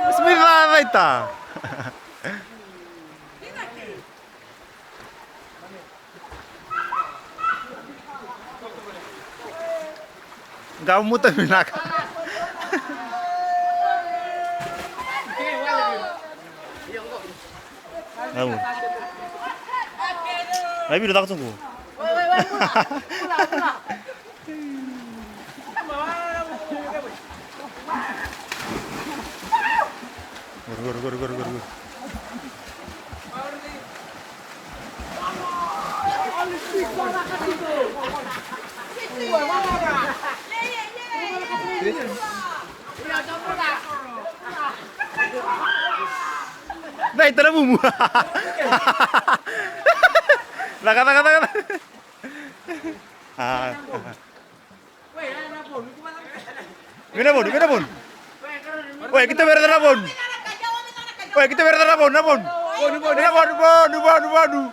Smita. Kamu tuh binak. Kamu. Lagi udah takut tunggu. Gur. Nah, itu lah bumbu. Lah kata. Mina pun. Woi, kita berada pun. Woi, kita berada pun. Waduh. Waduh.